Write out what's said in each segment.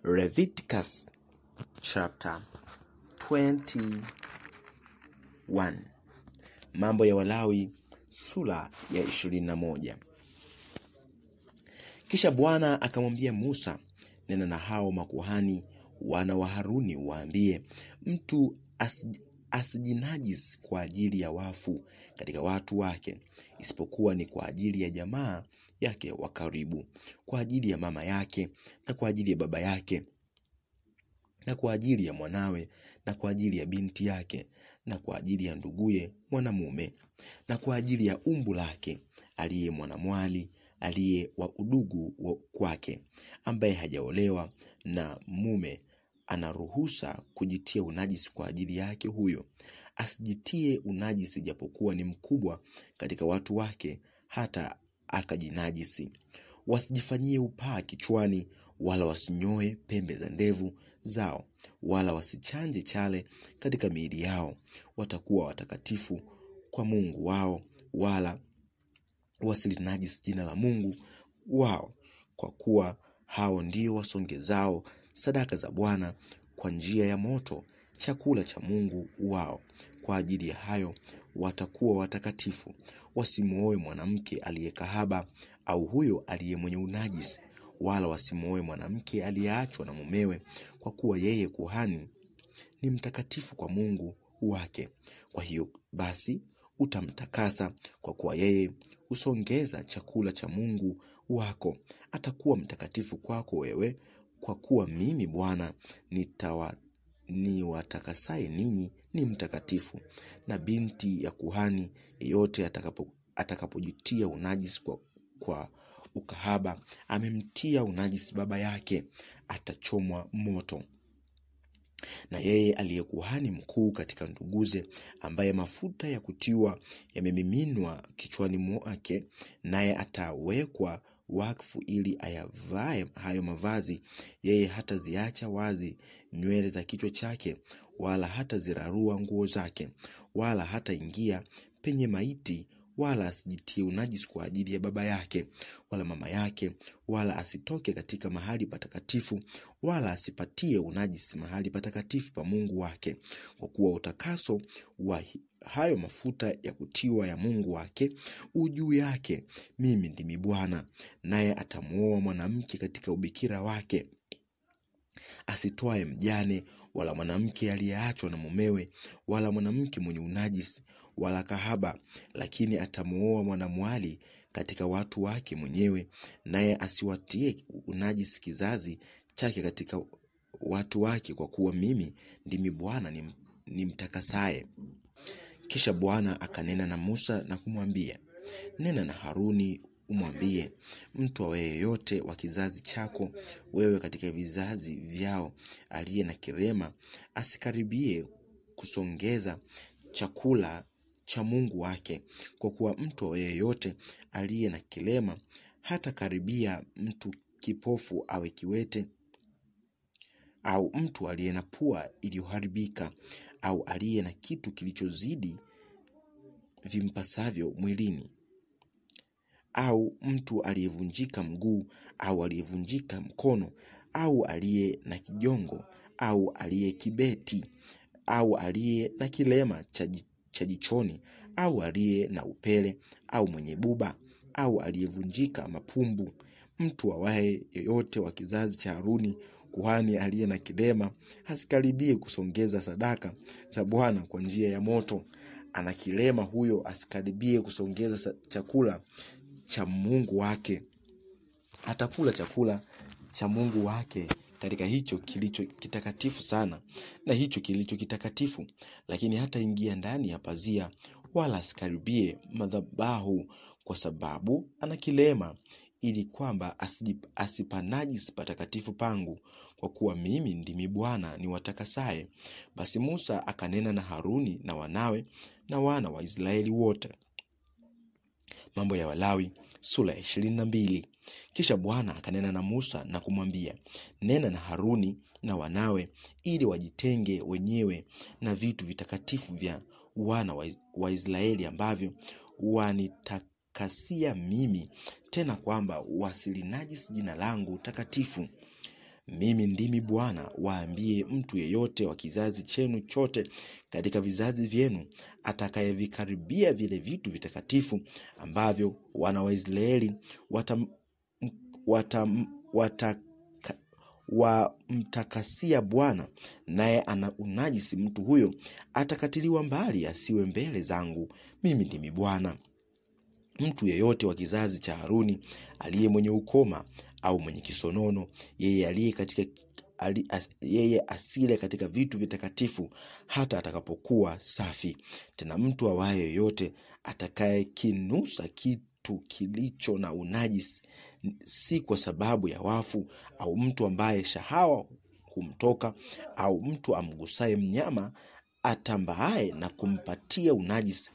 Leviticus chapter 21. Mambo ya Walawi sura ya 21. Kisha Bwana akamwambia Musa, nena na hao makuhani wana wa Haruni waambie, mtu asijinajisi kwa ajili ya wafu katika watu wake, isipokuwa ni kwa ajili ya jamaa yake wa karibu, kwa ajili ya mama yake na kwa ajili ya baba yake, na kwa ajili ya mwanawe na kwa ajili ya binti yake na kwa ajili ya nduguye mwanamume na kwa ajili ya umbu lake aliye mwanamwali aliye wa udugu kwake, ambaye hajaolewa na mume anaruhusa kujitia unajisi kwa ajili yake. Huyo asijitie unajisi japokuwa ni mkubwa katika watu wake hata akajinajisi. Wasijifanyie upaa kichwani, wala wasinyoe pembe za ndevu zao, wala wasichanje chale katika miili yao. Watakuwa watakatifu kwa Mungu wao, wala wasilinajisi jina la Mungu wao, kwa kuwa hao ndio wasongezao sadaka za Bwana kwa njia ya moto, chakula cha Mungu wao. Kwa ajili ya hayo watakuwa watakatifu. Wasimuoe mwanamke aliyekahaba au huyo aliye mwenye unajisi, wala wasimuoe mwanamke aliyeachwa na mumewe, kwa kuwa yeye kuhani ni mtakatifu kwa Mungu wake. Kwa hiyo basi utamtakasa, kwa kuwa yeye usongeza chakula cha Mungu wako. Atakuwa mtakatifu kwako wewe, kwa kuwa mimi Bwana niwatakasaye ninyi ni mtakatifu. Na binti ya kuhani yeyote atakapojitia unajisi kwa ukahaba, amemtia unajisi baba yake, atachomwa moto. Na yeye aliye kuhani mkuu katika nduguze, ambaye mafuta ya kutiwa yamemiminwa kichwani mwake, naye atawekwa wakfu ili ayavae hayo mavazi, yeye hataziacha wazi nywele za kichwa chake, wala hatazirarua nguo zake, wala hataingia penye maiti, wala asijitie unajisi kwa ajili ya baba yake wala mama yake, wala asitoke katika mahali patakatifu, wala asipatie unajisi mahali patakatifu pa Mungu wake, kwa kuwa utakaso wa hayo mafuta ya kutiwa ya Mungu wake juu yake. Mimi ndimi Bwana. Naye atamuoa mwanamke katika ubikira wake, asitwae mjane, wala mwanamke aliyeachwa na mumewe, wala mwanamke mwenye unajisi, wala kahaba, lakini atamuoa mwanamwali katika watu wake mwenyewe, naye asiwatie unajisi kizazi chake katika watu wake, kwa kuwa mimi ndimi Bwana nimtakasaye. Kisha Bwana akanena na Musa na kumwambia, nena na Haruni umwambie, mtu awaye yeyote wa kizazi chako wewe katika vizazi vyao aliye na kirema, asikaribie kusongeza chakula cha Mungu wake, kwa kuwa mtu awaye yeyote aliye na kilema hata karibia mtu kipofu awe kiwete, au mtu aliye na pua iliyoharibika, au aliye na kitu kilichozidi vimpasavyo mwilini, au mtu aliyevunjika mguu, au aliyevunjika mkono, au aliye na kijongo, au aliye kibeti, au aliye na kilema cha jichoni, au aliye na upele, au mwenye buba, au aliyevunjika mapumbu. Mtu awaye yeyote wa kizazi cha Haruni kuhani aliye na kilema asikaribie kusongeza sadaka za Bwana kwa njia ya moto. Ana kilema huyo asikaribie kusongeza chakula cha Mungu wake. Atakula chakula cha Mungu wake katika hicho kilicho kitakatifu sana na hicho kilicho kitakatifu, lakini hata ingia ndani ya pazia, wala asikaribie madhabahu, kwa sababu ana kilema, ili kwamba asipanajisi patakatifu pangu, kwa kuwa mimi ndimi Bwana niwatakasaye. Basi Musa akanena na Haruni na wanawe na wana wa Israeli wote. Mambo ya Walawi sura ya 22. Kisha Bwana akanena na Musa na kumwambia, nena na Haruni na wanawe ili wajitenge wenyewe na vitu vitakatifu vya wana wa Israeli ambavyo wanitakasia mimi, tena kwamba wasilinajisi jina langu takatifu. Mimi ndimi Bwana. Waambie mtu yeyote wa kizazi chenu chote katika vizazi vyenu atakayevikaribia vile vitu vitakatifu ambavyo wana wa Israeli wamtakasia Bwana, naye ana unajisi, mtu huyo atakatiliwa mbali, asiwe mbele zangu. Mimi ndimi Bwana. Mtu yeyote wa kizazi cha Haruni aliye mwenye ukoma au mwenye kisonono, yeye asile katika vitu vitakatifu hata atakapokuwa safi. Tena mtu awaye yeyote atakayekinusa kitu kilicho na unajisi, si kwa sababu ya wafu, au mtu ambaye shahawa kumtoka, au mtu amgusaye mnyama atambaaye na kumpatia unajisi,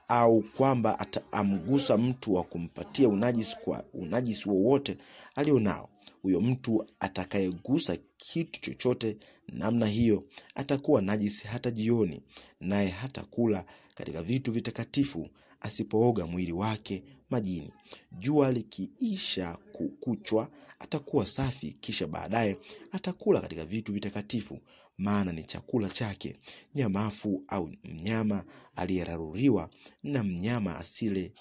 au kwamba amgusa mtu wa kumpatia unajisi kwa unajisi wowote alionao, huyo mtu atakayegusa kitu chochote namna hiyo atakuwa najisi hata jioni, naye hatakula katika vitu vitakatifu asipooga mwili wake majini. Jua likiisha kuchwa atakuwa safi, kisha baadaye atakula katika vitu vitakatifu, maana ni chakula chake. Nyamafu au mnyama aliyeraruriwa na mnyama asile,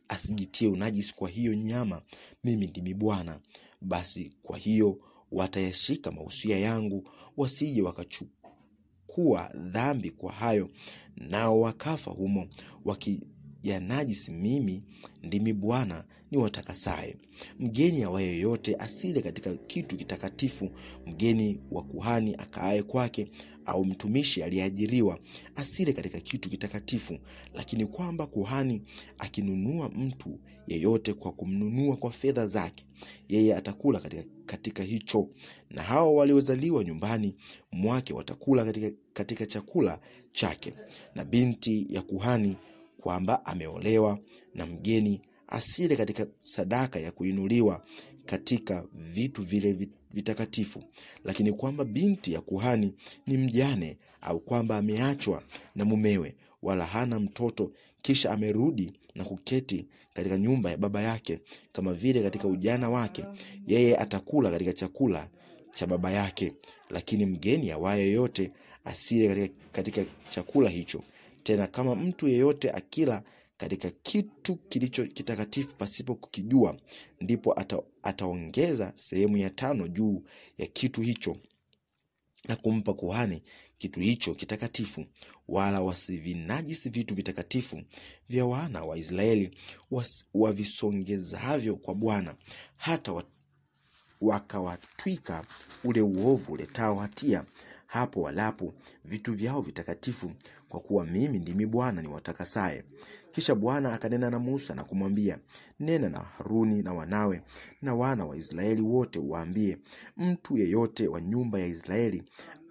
asijitie unajisi kwa hiyo nyama. Mimi ndimi Bwana. Basi kwa hiyo watayashika mausia yangu, wasije wakachukua dhambi kwa hayo, nao wakafa humo wakiyanajisi. Mimi ndimi Bwana niwatakasaye. Mgeni awaye yote asile katika kitu kitakatifu, mgeni wa kuhani akaaye kwake, au mtumishi aliyeajiriwa asile katika kitu kitakatifu. Lakini kwamba kuhani akinunua mtu yeyote kwa kumnunua kwa fedha zake, yeye atakula katika hicho, na hao waliozaliwa nyumbani mwake watakula katika chakula chake. Na binti ya kuhani kwamba ameolewa na mgeni asile katika sadaka ya kuinuliwa katika vitu vile vitakatifu. Lakini kwamba binti ya kuhani ni mjane, au kwamba ameachwa na mumewe, wala hana mtoto, kisha amerudi na kuketi katika nyumba ya baba yake, kama vile katika ujana wake, yeye atakula katika chakula cha baba yake. Lakini mgeni awaye yote asile katika chakula hicho. Tena kama mtu yeyote akila katika kitu kilicho kitakatifu pasipo kukijua, ndipo ataongeza sehemu ya 5 juu ya kitu hicho na kumpa kuhani kitu hicho kitakatifu. Wala wasivinajisi vitu vitakatifu vya wana wa Israeli wavisongezavyo kwa Bwana, hata wakawatwika ule uovu uletao hatia hapo walapo vitu vyao vitakatifu, kwa kuwa mimi ndimi Bwana niwatakasaye. Kisha Bwana akanena na Musa na kumwambia, nena na Haruni na wanawe na wana wa Israeli wote, uwaambie, mtu yeyote wa nyumba ya Israeli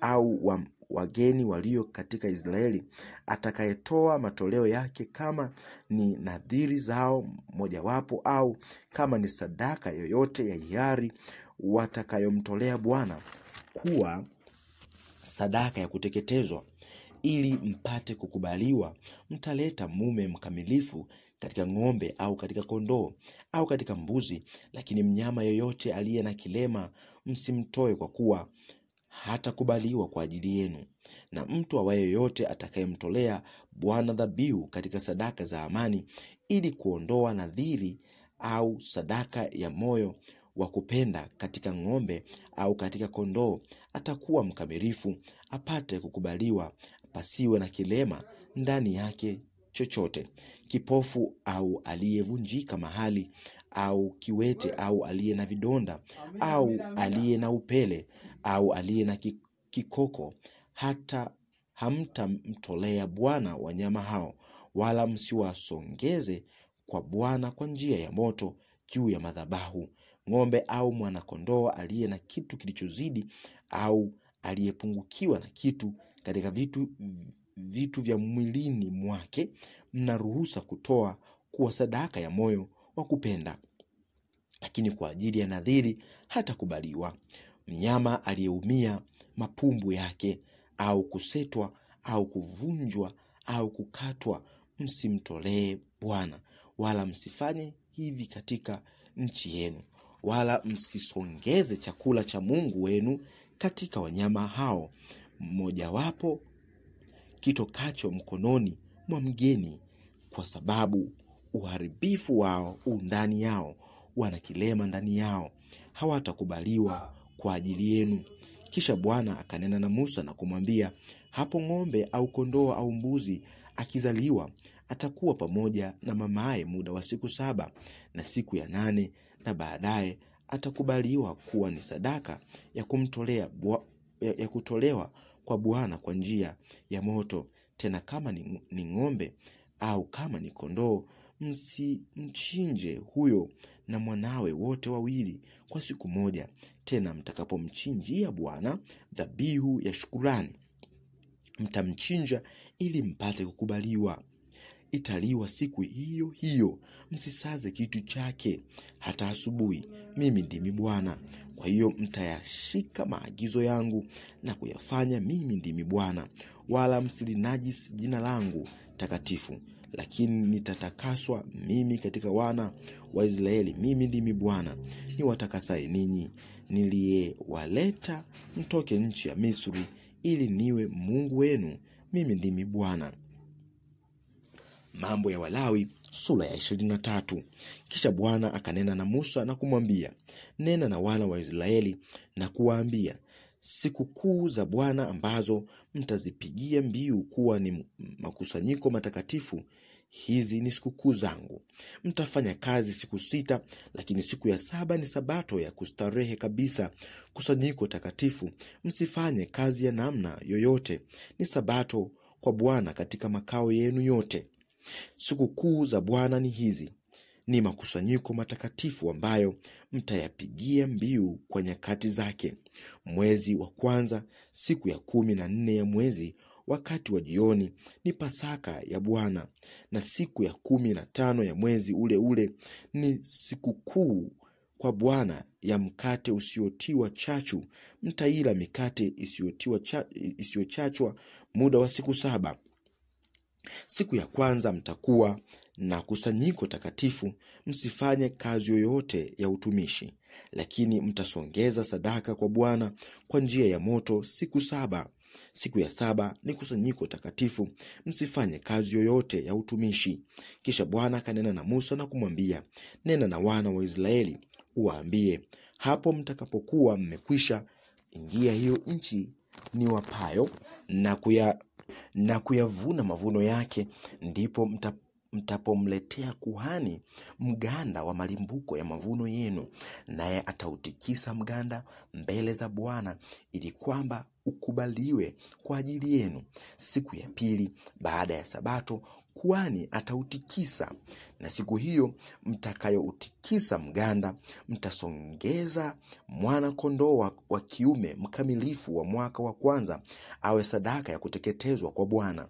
au wageni walio katika Israeli atakayetoa matoleo yake, kama ni nadhiri zao mojawapo, au kama ni sadaka yoyote ya hiari watakayomtolea Bwana kuwa sadaka ya kuteketezwa, ili mpate kukubaliwa, mtaleta mume mkamilifu katika ng'ombe au katika kondoo au katika mbuzi. Lakini mnyama yoyote aliye na kilema msimtoe, kwa kuwa hatakubaliwa kwa ajili yenu. Na mtu awaye yote atakayemtolea Bwana dhabihu katika sadaka za amani, ili kuondoa nadhiri au sadaka ya moyo wa kupenda katika ng'ombe au katika kondoo, atakuwa mkamilifu, apate kukubaliwa, pasiwe na kilema ndani yake chochote. Kipofu au aliyevunjika mahali, au kiwete au aliye na vidonda, au aliye na upele, au aliye na kikoko, hata hamtamtolea Bwana wanyama hao. Wala msiwasongeze kwa Bwana kwa njia ya moto juu ya madhabahu. Ng'ombe au mwana-kondoo aliye na kitu kilichozidi, au aliyepungukiwa na kitu katika vitu vya mwilini mwake, mnaruhusa kutoa kuwa sadaka ya moyo wa kupenda, lakini kwa ajili ya nadhiri hatakubaliwa. Mnyama aliyeumia mapumbu yake, au kusetwa au kuvunjwa au kukatwa, msimtolee Bwana, wala msifanye hivi katika nchi yenu. wala msisongeze chakula cha Mungu wenu katika wanyama hao mmojawapo kitokacho mkononi mwa mgeni, kwa sababu uharibifu wao ndani yao, wana kilema ndani yao, hawatakubaliwa kwa ajili yenu. Kisha Bwana akanena na Musa na kumwambia, hapo ng'ombe au kondoo au mbuzi akizaliwa, atakuwa pamoja na mamaye muda wa siku 7, na siku ya 8 na baadaye atakubaliwa kuwa ni sadaka ya kutolewa kwa Bwana kwa njia ya moto. Tena kama ni ng'ombe au kama ni kondoo, msimchinje huyo na mwanawe wote wawili kwa siku moja. Tena mtakapomchinjia Bwana dhabihu ya shukrani, mtamchinja ili mpate kukubaliwa. Italiwa siku hiyo hiyo, msisaze kitu chake hata asubuhi. Mimi ndimi Bwana. Kwa hiyo mtayashika maagizo yangu na kuyafanya. Mimi ndimi Bwana. Wala msilinajisi jina langu takatifu, lakini nitatakaswa mimi katika wana wa Israeli. Mimi ndimi Bwana niwatakasaye ninyi, niliyewaleta mtoke nchi ya Misri, ili niwe Mungu wenu. Mimi ndimi Bwana. Mambo ya Walawi sura ya 23. Kisha Bwana akanena na Musa na kumwambia, nena na wana wa Israeli na kuwaambia, sikukuu za Bwana ambazo mtazipigia mbiu kuwa ni makusanyiko matakatifu, hizi ni sikukuu zangu. Mtafanya kazi siku 6, lakini siku ya 7 ni sabato ya kustarehe kabisa, kusanyiko takatifu. Msifanye kazi ya namna yoyote, ni sabato kwa Bwana katika makao yenu yote. Sikukuu za Bwana ni hizi, ni makusanyiko matakatifu ambayo mtayapigia mbiu kwa nyakati zake. Mwezi wa kwanza, siku ya 14 ya mwezi, wakati wa jioni, ni Pasaka ya Bwana, na siku ya 15 ya mwezi ule ule ni sikukuu kwa Bwana ya mkate usiotiwa chachu. Mtaila mikate isiyochachwa muda wa siku 7. Siku ya kwanza mtakuwa na kusanyiko takatifu, msifanye kazi yoyote ya utumishi, lakini mtasongeza sadaka kwa Bwana kwa njia ya moto siku 7. Siku ya 7 ni kusanyiko takatifu, msifanye kazi yoyote ya utumishi. Kisha Bwana akanena na Musa na kumwambia, nena na wana wa Israeli uwaambie, hapo mtakapokuwa mmekwisha ingia hiyo nchi niwapayo na kuyavuna mavuno yake, ndipo mtapomletea kuhani mganda wa malimbuko ya mavuno yenu, naye atautikisa mganda mbele za Bwana, ili kwamba ukubaliwe kwa ajili yenu. Siku ya 2 baada ya sabato kuhani atautikisa, na siku hiyo mtakayoutikisa mganda, mtasongeza mwana kondoo wa kiume mkamilifu wa mwaka wa kwanza, awe sadaka ya kuteketezwa kwa Bwana.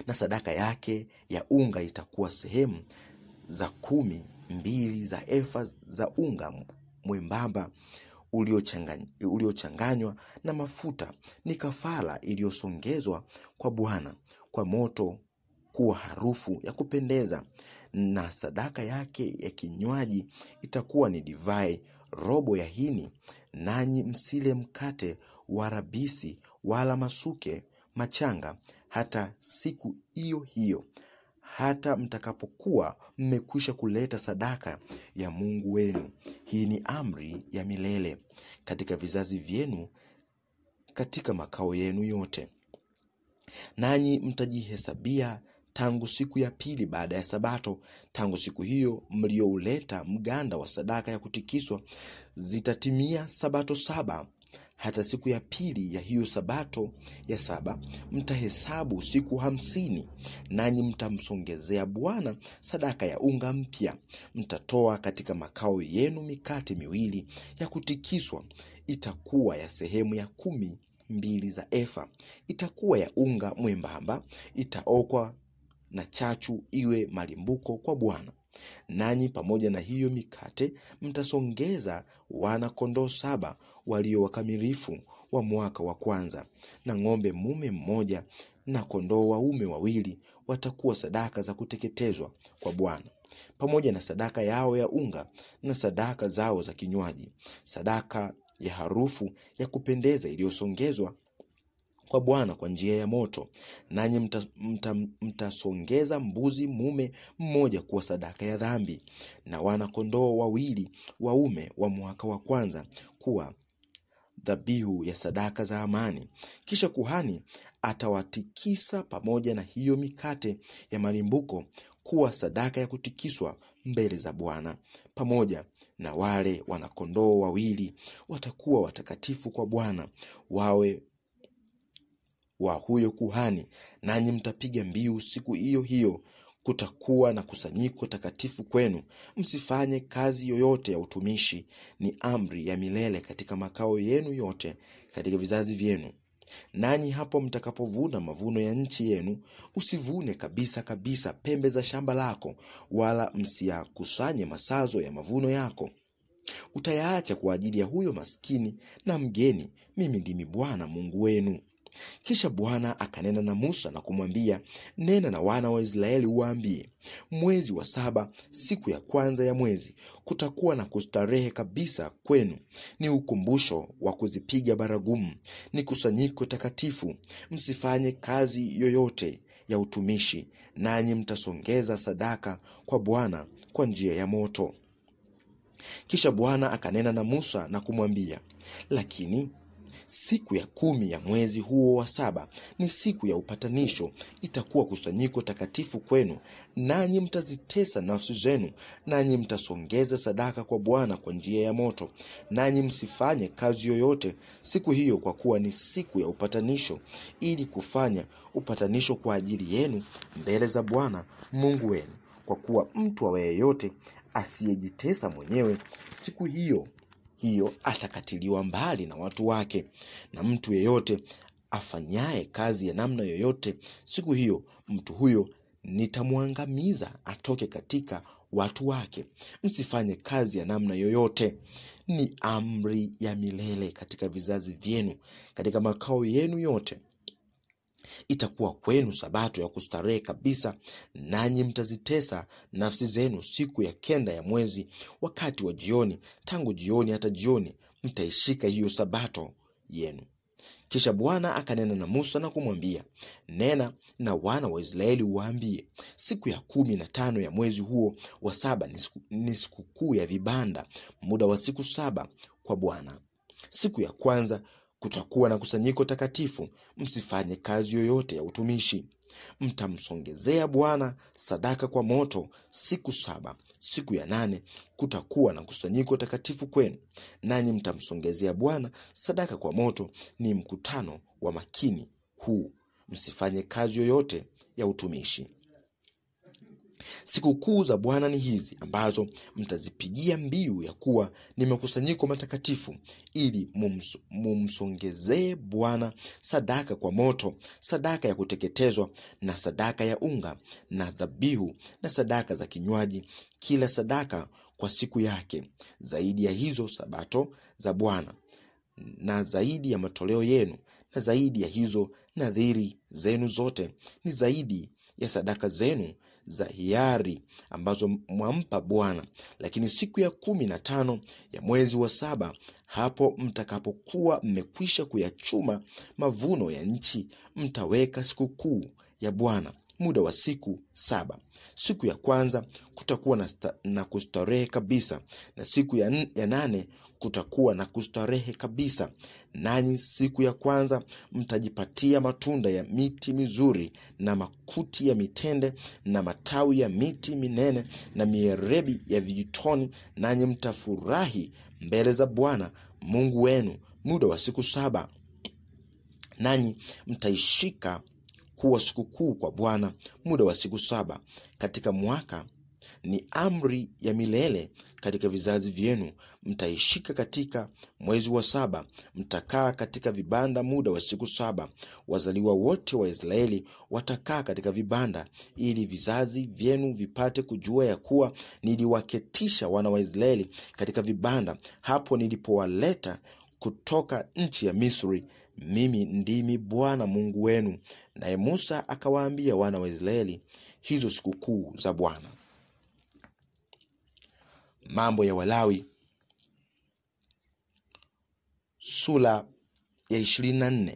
Na sadaka yake ya unga itakuwa sehemu za 12 za efa za unga mwembamba uliochanganywa na mafuta. Ni kafara iliyosongezwa kwa Bwana kwa moto, kuwa harufu ya kupendeza. Na sadaka yake ya kinywaji itakuwa ni divai robo ya hini. Nanyi msile mkate wa rabisi wala masuke machanga hata siku hiyo hiyo, hata mtakapokuwa mmekwisha kuleta sadaka ya Mungu wenu. Hii ni amri ya milele katika vizazi vyenu, katika makao yenu yote. Nanyi mtajihesabia tangu siku ya 2 baada ya sabato, tangu siku hiyo mliouleta mganda wa sadaka ya kutikiswa, zitatimia sabato 7. Hata siku ya 2 ya hiyo sabato ya 7 mtahesabu siku 50, nanyi mtamsongezea Bwana sadaka ya unga mpya. Mtatoa katika makao yenu mikate 2 ya kutikiswa, itakuwa ya sehemu ya 12 za efa. Itakuwa ya unga mwembamba, itaokwa na chachu iwe malimbuko kwa Bwana. Nanyi pamoja na hiyo mikate mtasongeza wana kondoo 7 walio wakamilifu wa mwaka wa kwanza, na ng'ombe mume 1 na kondoo waume 2 watakuwa sadaka za kuteketezwa kwa Bwana. pamoja na sadaka yao ya unga na sadaka zao za kinywaji, sadaka ya harufu ya kupendeza iliyosongezwa kwa Bwana kwa njia ya moto. Nanyi mtasongeza mbuzi mume mmoja kuwa sadaka ya dhambi, na wana kondoo wawili waume wa mwaka wa kwanza kuwa dhabihu ya sadaka za amani. Kisha kuhani atawatikisa pamoja na hiyo mikate ya malimbuko kuwa sadaka ya kutikiswa mbele za Bwana. Pamoja na wale wanakondoo wawili watakuwa watakatifu kwa Bwana, wawe wa huyo kuhani. Nanyi mtapiga mbiu siku hiyo hiyo. Kutakuwa na kusanyiko takatifu kwenu. Msifanye kazi yoyote ya utumishi. Ni amri ya milele katika makao yenu yote katika vizazi vyenu. Nanyi hapo mtakapovuna mavuno ya nchi yenu, usivune kabisa pembe za shamba lako, wala msiyakusanye masazo ya mavuno yako. Utayaacha kwa ajili ya huyo maskini na mgeni. Mimi ndimi Bwana Mungu wenu. Kisha Bwana akanena na Musa na kumwambia, nena na wana wa Israeli uwaambie, mwezi wa 7 siku ya kwanza ya mwezi kutakuwa na kustarehe kabisa kwenu. Ni ukumbusho wa kuzipiga baragumu, ni kusanyiko takatifu. Msifanye kazi yoyote ya utumishi, nanyi mtasongeza sadaka kwa Bwana kwa njia ya moto. Kisha Bwana akanena na Musa na kumwambia, lakini siku ya 10 ya mwezi huo wa 7 ni siku ya upatanisho, itakuwa kusanyiko takatifu kwenu. Nanyi mtazitesa nafsi zenu, nanyi mtasongeza sadaka kwa Bwana kwa njia ya moto. Nanyi msifanye kazi yoyote siku hiyo, kwa kuwa ni siku ya upatanisho, ili kufanya upatanisho kwa ajili yenu mbele za Bwana Mungu wenu. Kwa kuwa mtu awaye yote asiyejitesa mwenyewe siku hiyo atakatiliwa mbali na watu wake. Na mtu yeyote afanyaye kazi ya namna yoyote siku hiyo, mtu huyo nitamwangamiza atoke katika watu wake. Msifanye kazi ya namna yoyote. Ni amri ya milele katika vizazi vyenu katika makao yenu yote. Itakuwa kwenu sabato ya kustarehe kabisa, nanyi mtazitesa nafsi zenu siku ya 9 ya mwezi, wakati wa jioni, tangu jioni hata jioni mtaishika hiyo sabato yenu. Kisha Bwana akanena na Musa na kumwambia, nena na wana wa Israeli uwaambie, siku ya 15 ya mwezi huo wa 7 ni sikukuu ya vibanda, muda wa siku 7 kwa Bwana. Siku ya kwanza kutakuwa na kusanyiko takatifu. Msifanye kazi yoyote ya utumishi. Mtamsongezea Bwana sadaka kwa moto siku 7. Siku ya 8 kutakuwa na kusanyiko takatifu kwenu, nanyi mtamsongezea Bwana sadaka kwa moto. Ni mkutano wa makini huu. Msifanye kazi yoyote ya utumishi. Sikukuu za Bwana ni hizi, ambazo mtazipigia mbiu ya kuwa ni makusanyiko matakatifu, ili mumsongezee Bwana sadaka kwa moto, sadaka ya kuteketezwa na sadaka ya unga na dhabihu na sadaka za kinywaji, kila sadaka kwa siku yake, zaidi ya hizo sabato za Bwana, na zaidi ya matoleo yenu, na zaidi ya hizo nadhiri zenu zote, ni zaidi ya sadaka zenu za hiari ambazo mwampa Bwana. Lakini siku ya 15 ya mwezi wa 7, hapo mtakapokuwa mmekwisha kuyachuma mavuno ya nchi, mtaweka sikukuu ya Bwana muda wa siku 7. Siku ya kwanza kutakuwa na kustarehe kabisa, na siku ya 8 kutakuwa na kustarehe kabisa. Nanyi siku ya kwanza mtajipatia matunda ya miti mizuri na makuti ya mitende na matawi ya miti minene na mierebi ya vijitoni, nanyi mtafurahi mbele za Bwana Mungu wenu muda wa siku 7. Nanyi mtaishika kuwa sikukuu kwa Bwana muda wa siku 7 katika mwaka. Ni amri ya milele katika vizazi vyenu. Mtaishika katika mwezi wa 7. Mtakaa katika vibanda muda wa siku 7. Wazaliwa wote wa Israeli watakaa katika vibanda, ili vizazi vyenu vipate kujua ya kuwa niliwaketisha wana wa Israeli katika vibanda hapo nilipowaleta kutoka nchi ya Misri. Mimi ndimi Bwana Mungu wenu. Naye Musa akawaambia wana wa Israeli hizo sikukuu za Bwana. Mambo ya Walawi sura ya 24.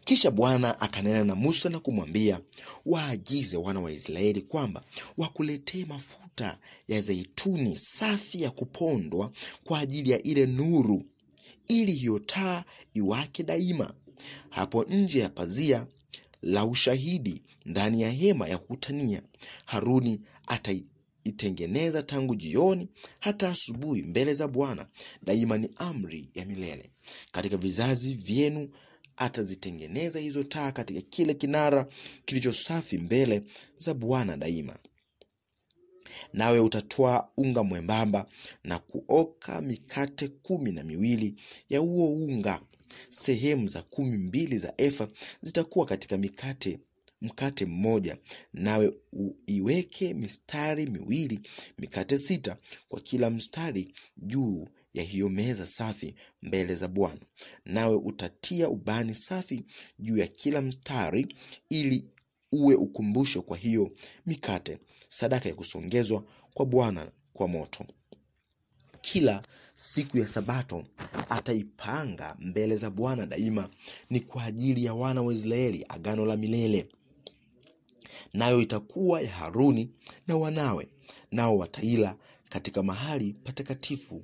Kisha Bwana akanena na Musa na kumwambia, waagize wana wa Israeli kwamba wakuletee mafuta ya zeituni safi ya kupondwa kwa ajili ya ile nuru, ili hiyo taa iwake daima hapo nje ya pazia la ushahidi ndani ya hema ya kukutania. Haruni ataitengeneza tangu jioni hata asubuhi mbele za Bwana, daima ni amri ya milele. Katika vizazi vyenu atazitengeneza hizo taa katika kile kinara kilicho safi mbele za Bwana daima. Nawe utatoa unga mwembamba na kuoka mikate 12 ya huo unga. Sehemu za 12 za efa zitakuwa katika mkate mmoja, nawe uiweke mistari 2, mikate 6 kwa kila mstari juu ya hiyo meza safi mbele za Bwana. Nawe utatia ubani safi juu ya kila mstari, ili uwe ukumbusho kwa hiyo mikate, sadaka ya kusongezwa kwa Bwana kwa moto. Kila siku ya Sabato ataipanga mbele za Bwana daima, ni kwa ajili ya wana wa Israeli, agano la milele. Nayo itakuwa ya Haruni na wanawe, nao wataila katika mahali patakatifu,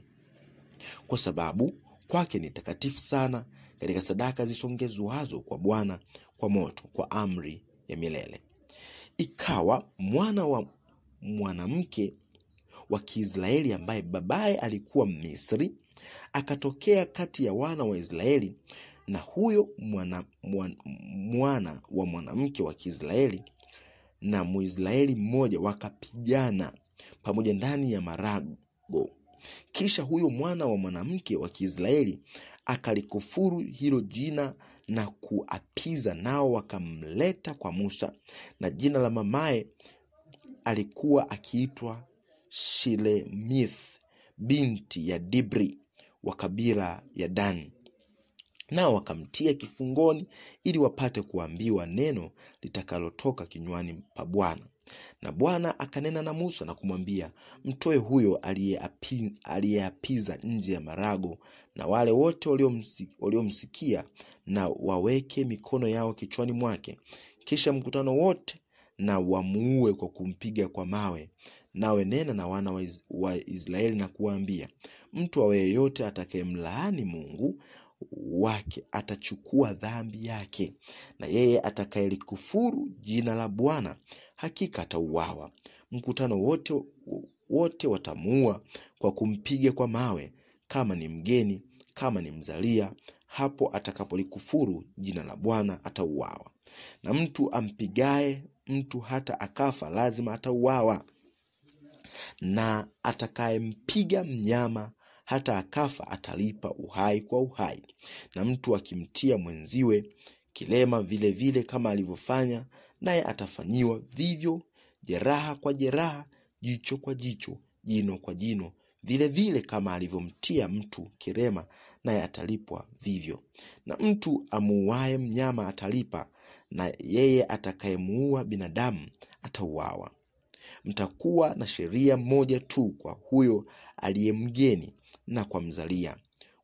kwa sababu kwake ni takatifu sana, katika sadaka zisongezwazo kwa Bwana kwa moto, kwa amri ya milele. Ikawa mwana wa mwanamke wa Kiisraeli ambaye babaye alikuwa Misri akatokea kati ya wana wa Israeli, na huyo mwana wa mwanamke wa Kiisraeli na Mwisraeli mmoja wakapigana pamoja ndani ya marago. Kisha huyo mwana wa mwanamke wa Kiisraeli akalikufuru hilo jina na kuapiza, nao wakamleta kwa Musa, na jina la mamaye alikuwa akiitwa Shilemith binti ya Dibri wa kabila ya Dani. Nao wakamtia kifungoni ili wapate kuambiwa neno litakalotoka kinywani pa Bwana. Na Bwana akanena na Musa na kumwambia, mtoe huyo aliyeapiza nje ya marago, na wale wote waliomsikia na waweke mikono yao kichwani mwake. Kisha mkutano wote na wamuue kwa kumpiga kwa mawe. Nawe nena na wana wa Israeli na kuwaambia, mtu awe yeyote atakayemlaani Mungu wake atachukua dhambi yake, na yeye atakayelikufuru jina la Bwana hakika atauawa. Mkutano wote watamuua kwa kumpiga kwa mawe, kama ni mgeni, kama ni mzalia, hapo atakapolikufuru jina la Bwana atauawa. Na mtu ampigaye mtu hata akafa lazima atauawa, na atakayempiga mnyama hata akafa atalipa uhai kwa uhai. Na mtu akimtia mwenziwe kilema vile vile kama alivyofanya, naye atafanyiwa vivyo, jeraha kwa jeraha, jicho kwa jicho, jino kwa jino, vile vile kama alivyomtia mtu kilema, naye atalipwa vivyo. Na mtu amuuaye mnyama atalipa, na yeye atakayemuua binadamu atauawa. Mtakuwa na sheria moja tu kwa huyo aliye mgeni na kwa mzalia,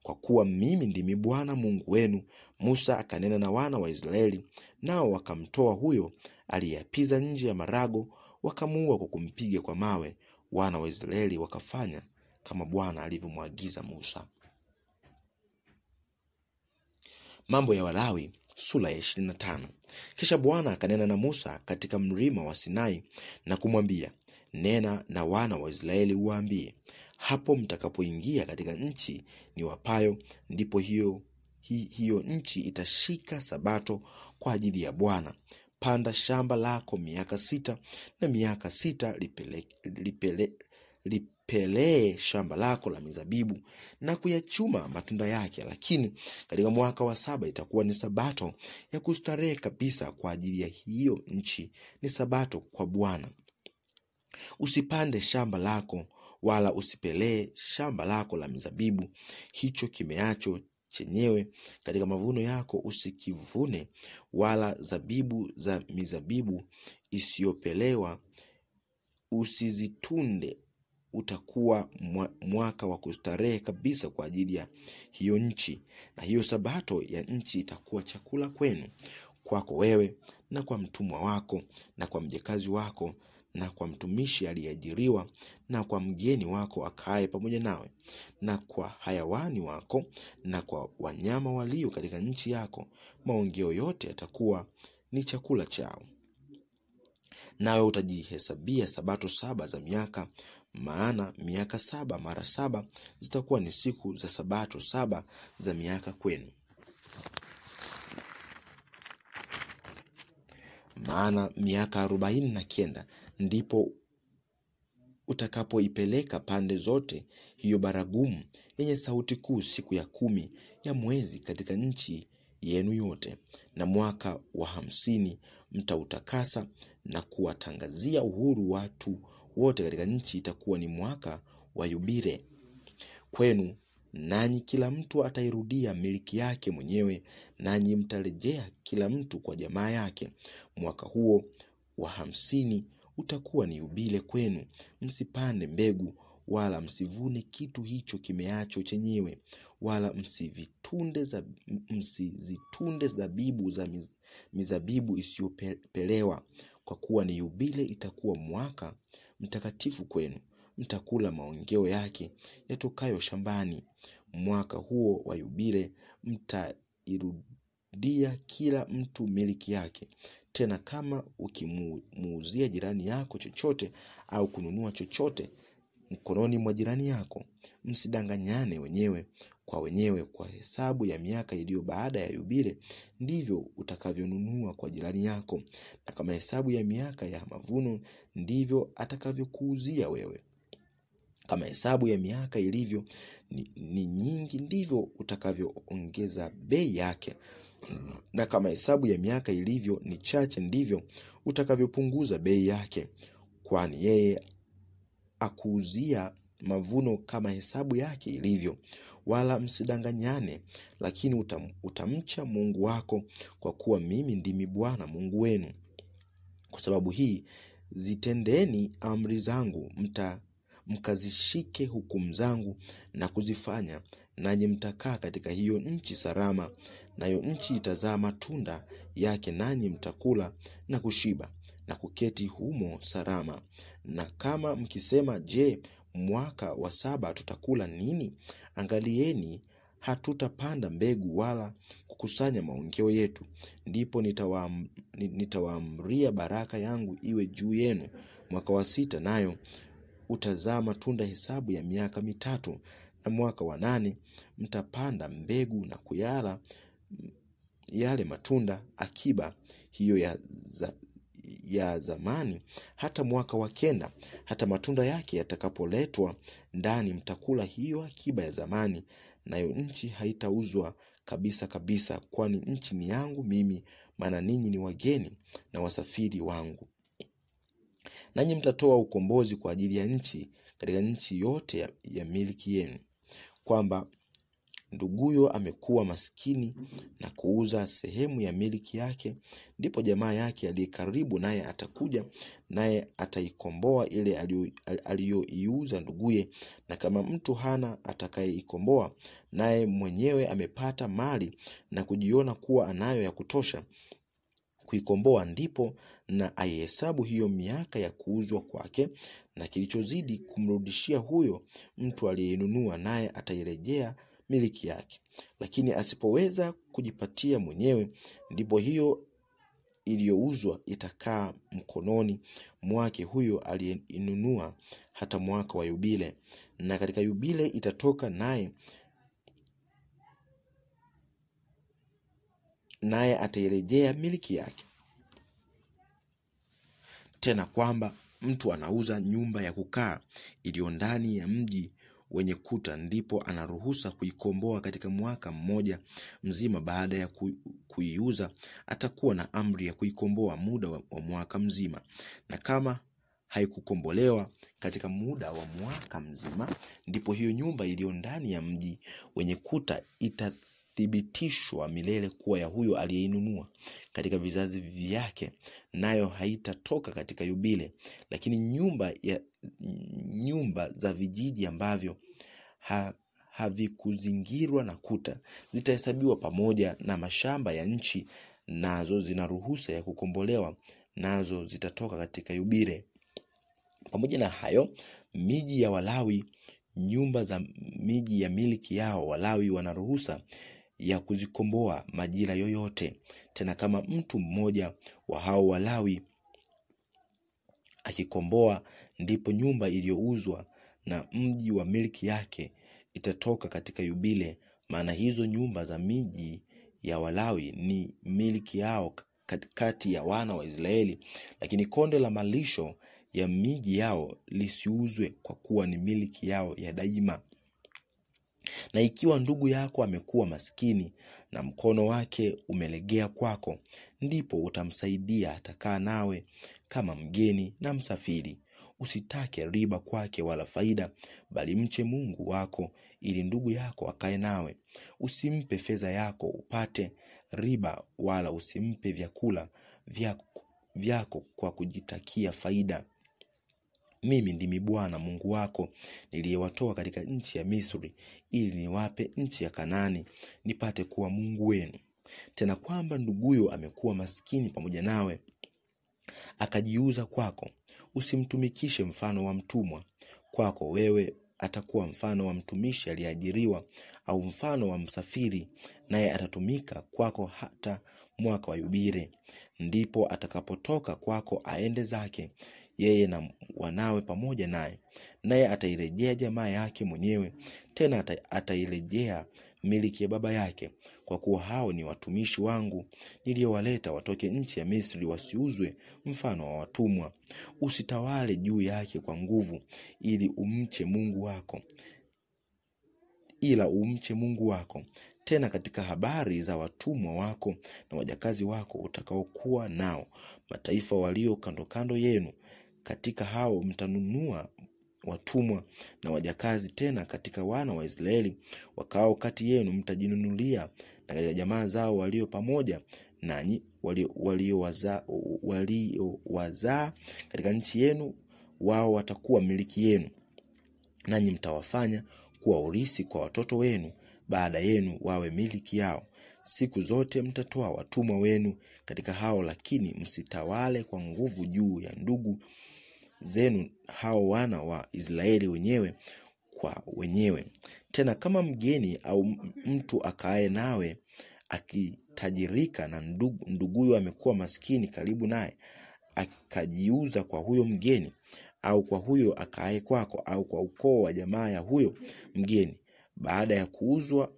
kwa kuwa mimi ndimi Bwana Mungu wenu. Musa akanena na wana wa Israeli, nao wakamtoa huyo aliyeapiza nje ya marago, wakamuua kwa kumpiga kwa mawe. Wana wa Israeli wakafanya kama Bwana alivyomwagiza Musa. Mambo ya Walawi sura ya 25. Kisha Bwana akanena na Musa katika mlima wa Sinai na kumwambia, nena na wana wa Israeli uwaambie, hapo mtakapoingia katika nchi niwapayo, ndipo hiyo nchi itashika Sabato kwa ajili ya Bwana. Panda shamba lako miaka 6, na miaka 6 lipelee shamba lako la mizabibu na kuyachuma matunda yake. Lakini katika mwaka wa 7 itakuwa ni Sabato ya kustarehe kabisa kwa ajili ya hiyo nchi, ni Sabato kwa Bwana. Usipande shamba lako wala usipelee shamba lako la mizabibu, hicho kimeacho chenyewe katika mavuno yako usikivune, wala zabibu za mizabibu isiyopelewa usizitunde utakuwa mwaka wa kustarehe kabisa kwa ajili ya hiyo nchi, na hiyo sabato ya nchi itakuwa chakula kwenu, kwako wewe na kwa mtumwa wako na kwa mjakazi wako na kwa mtumishi aliyeajiriwa na kwa mgeni wako akae pamoja nawe, na kwa hayawani wako na kwa wanyama walio katika nchi yako. Maongeo yote yatakuwa ni chakula chao. Nawe utajihesabia sabato 7 za miaka, maana miaka 7 mara 7 zitakuwa ni siku za sabato 7 za miaka kwenu. Maana miaka 49 ndipo utakapoipeleka pande zote hiyo baragumu yenye sauti kuu siku ya 10 ya mwezi katika nchi yenu yote, na mwaka wa 50 mtautakasa na kuwatangazia uhuru watu wote katika nchi. Itakuwa ni mwaka wa yubile kwenu, nanyi kila mtu atairudia miliki yake mwenyewe, nanyi mtarejea kila mtu kwa jamaa yake. Mwaka huo wa 50 utakuwa ni yubile kwenu. Msipande mbegu wala msivune kitu hicho kimeacho chenyewe, wala msizitunde zabibu za mizabibu isiyopelewa, kwa kuwa ni yubile itakuwa mwaka mtakatifu kwenu. Mtakula maongeo yake yatokayo shambani. Mwaka huo wa yubile mtairudia kila mtu miliki yake. Tena kama ukimuuzia jirani yako chochote au kununua chochote mkononi mwa jirani yako, msidanganyane wenyewe kwa hesabu ya miaka iliyo baada ya yubile, ndivyo utakavyonunua kwa jirani yako, na kama hesabu ya miaka ya mavuno ndivyo atakavyokuuzia wewe. Kama hesabu ya miaka ilivyo ni nyingi, ndivyo utakavyoongeza bei yake, na kama hesabu ya miaka ilivyo ni chache, ndivyo utakavyopunguza bei yake, kwani yeye akuuzia mavuno kama hesabu yake ilivyo. Wala msidanganyane, lakini utamcha Mungu wako, kwa kuwa mimi ndimi Bwana Mungu wenu. Kwa sababu hii zitendeni amri zangu, mkazishike hukumu zangu na kuzifanya, nanyi mtakaa katika hiyo nchi salama, nayo nchi itazaa matunda yake, nanyi mtakula na kushiba na kuketi humo salama. Na kama mkisema, je, mwaka wa 7 tutakula nini? Angalieni, hatutapanda mbegu wala kukusanya maongeo yetu. Ndipo nitawaamria baraka yangu iwe juu yenu. Mwaka wa 6 nayo utazaa matunda hesabu ya miaka 3, na mwaka wa 8 mtapanda mbegu na kuyala yale matunda akiba hiyo ya zamani, hata mwaka wa 9, hata matunda yake yatakapoletwa ndani, mtakula hiyo akiba ya zamani. Nayo nchi haitauzwa kabisa, kwani nchi ni yangu mimi, maana ninyi ni wageni na wasafiri wangu. Nanyi mtatoa ukombozi kwa ajili ya nchi katika nchi yote ya miliki yenu, kwamba nduguyo amekuwa maskini na kuuza sehemu ya miliki yake, ndipo jamaa yake aliye karibu naye atakuja, naye ataikomboa ile aliyoiuza nduguye. Na kama mtu hana atakayeikomboa, naye mwenyewe amepata mali na kujiona kuwa anayo ya kutosha kuikomboa, ndipo na aihesabu hiyo miaka ya kuuzwa kwake, na kilichozidi kumrudishia huyo mtu aliyeinunua, naye atairejea miliki yake. Lakini asipoweza kujipatia mwenyewe, ndipo hiyo iliyouzwa itakaa mkononi mwake huyo aliyeinunua hata mwaka wa yubile, na katika yubile itatoka, naye atairejea miliki yake. Tena kwamba mtu anauza nyumba ya kukaa iliyo ndani ya mji wenye kuta, ndipo anaruhusa kuikomboa katika mwaka mmoja mzima. Baada ya kuiuza, atakuwa na amri ya kuikomboa muda wa mwaka mzima. Na kama haikukombolewa katika muda wa mwaka mzima, ndipo hiyo nyumba iliyo ndani ya mji wenye kuta itathibitishwa milele kuwa ya huyo aliyeinunua katika vizazi vyake, nayo haitatoka katika yubile. Lakini nyumba nyumba za vijiji ambavyo havikuzingirwa na kuta zitahesabiwa pamoja na mashamba ya nchi, nazo zina ruhusa ya kukombolewa, nazo zitatoka katika Yubile. Pamoja na hayo, miji ya Walawi, nyumba za miji ya miliki yao, Walawi wana ruhusa ya kuzikomboa majira yoyote. Tena kama mtu mmoja wa hao Walawi akikomboa, ndipo nyumba iliyouzwa na mji wa miliki yake itatoka katika Yubile, maana hizo nyumba za miji ya Walawi ni miliki yao kati ya wana wa Israeli, lakini konde la malisho ya miji yao lisiuzwe, kwa kuwa ni miliki yao ya daima. Na ikiwa ndugu yako amekuwa maskini na mkono wake umelegea kwako, ndipo utamsaidia, atakaa nawe kama mgeni na msafiri. Usitake riba kwake wala faida, bali mche Mungu wako, ili ndugu yako akae nawe. Usimpe fedha yako upate riba, wala usimpe vyakula vyako kwa kujitakia faida. Mimi ndimi Bwana Mungu wako, niliyewatoa katika nchi ya Misri, ili niwape nchi ya Kanaani, nipate kuwa Mungu wenu. Tena kwamba nduguyo amekuwa maskini pamoja nawe, akajiuza kwako, usimtumikishe mfano wa mtumwa. Kwako wewe atakuwa mfano wa mtumishi aliyeajiriwa, au mfano wa msafiri, naye atatumika kwako hata mwaka wa Yubile. Ndipo atakapotoka kwako aende zake, yeye na wanawe pamoja naye atairejea jamaa yake mwenyewe, tena atairejea miliki ya baba yake, kwa kuwa hao ni watumishi wangu niliyowaleta watoke nchi ya Misri, wasiuzwe mfano wa watumwa. Usitawale juu yake kwa nguvu, ila umche Mungu wako. Tena katika habari za watumwa wako na wajakazi wako utakaokuwa nao, mataifa walio kando kando yenu, katika hao mtanunua watumwa na wajakazi. Tena katika wana wa Israeli wakao kati yenu mtajinunulia, na katika jamaa zao walio pamoja nanyi, waliowazaa katika nchi yenu, wao watakuwa miliki yenu, nanyi mtawafanya kuwa urithi kwa watoto wenu baada yenu, wawe miliki yao. Siku zote mtatoa watumwa wenu katika hao, lakini msitawale kwa nguvu juu ya ndugu zenu, hao wana wa Israeli wenyewe kwa wenyewe. Tena kama mgeni au mtu akae nawe akitajirika, na nduguyo amekuwa maskini karibu naye, akajiuza kwa huyo mgeni, au kwa huyo akae kwako, au kwa ukoo wa jamaa ya huyo mgeni, baada ya kuuzwa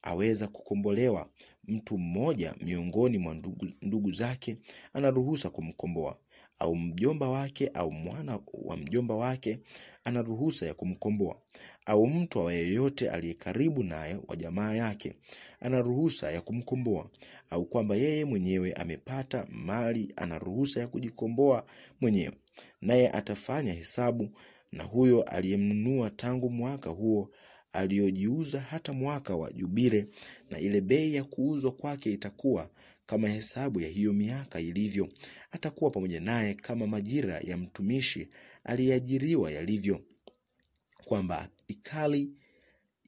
aweza kukombolewa. Mtu mmoja miongoni mwa ndugu zake anaruhusa kumkomboa, au mjomba wake au mwana wa mjomba wake anaruhusa ya kumkomboa, au mtu wa yeyote aliyekaribu naye wa jamaa yake anaruhusa ya kumkomboa, au kwamba yeye mwenyewe amepata mali anaruhusa ya kujikomboa mwenyewe. Naye atafanya hesabu na huyo aliyemnunua tangu mwaka huo aliojiuza hata mwaka wa Yubile, na ile bei ya kuuzwa kwake itakuwa kama hesabu ya hiyo miaka ilivyo. Atakuwa pamoja naye kama majira ya mtumishi aliyeajiriwa yalivyo, kwamba ikali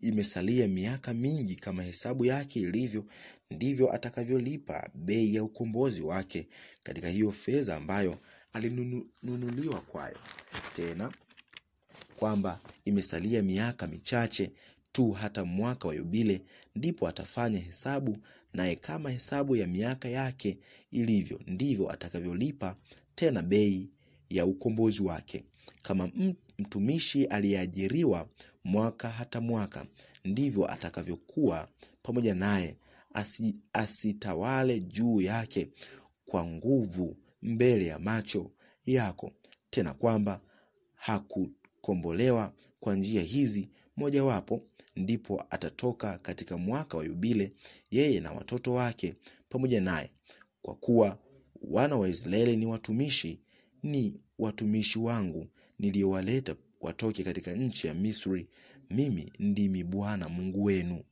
imesalia miaka mingi kama hesabu yake ilivyo, ndivyo atakavyolipa bei ya ukombozi wake katika hiyo fedha ambayo alinunuliwa kwayo. Tena kwamba imesalia miaka michache tu hata mwaka wa Yubile, ndipo atafanya hesabu, naye kama hesabu ya miaka yake ilivyo, ndivyo atakavyolipa tena bei ya ukombozi wake. Kama mtumishi aliyeajiriwa mwaka hata mwaka, ndivyo atakavyokuwa pamoja naye, asitawale juu yake kwa nguvu mbele ya macho yako. Tena kwamba hakukombolewa kwa njia hizi mojawapo, ndipo atatoka katika mwaka wa Yubile, yeye na watoto wake pamoja naye, kwa kuwa wana wa Israeli ni watumishi wangu niliyowaleta watoke katika nchi ya Misri. Mimi ndimi Bwana Mungu wenu.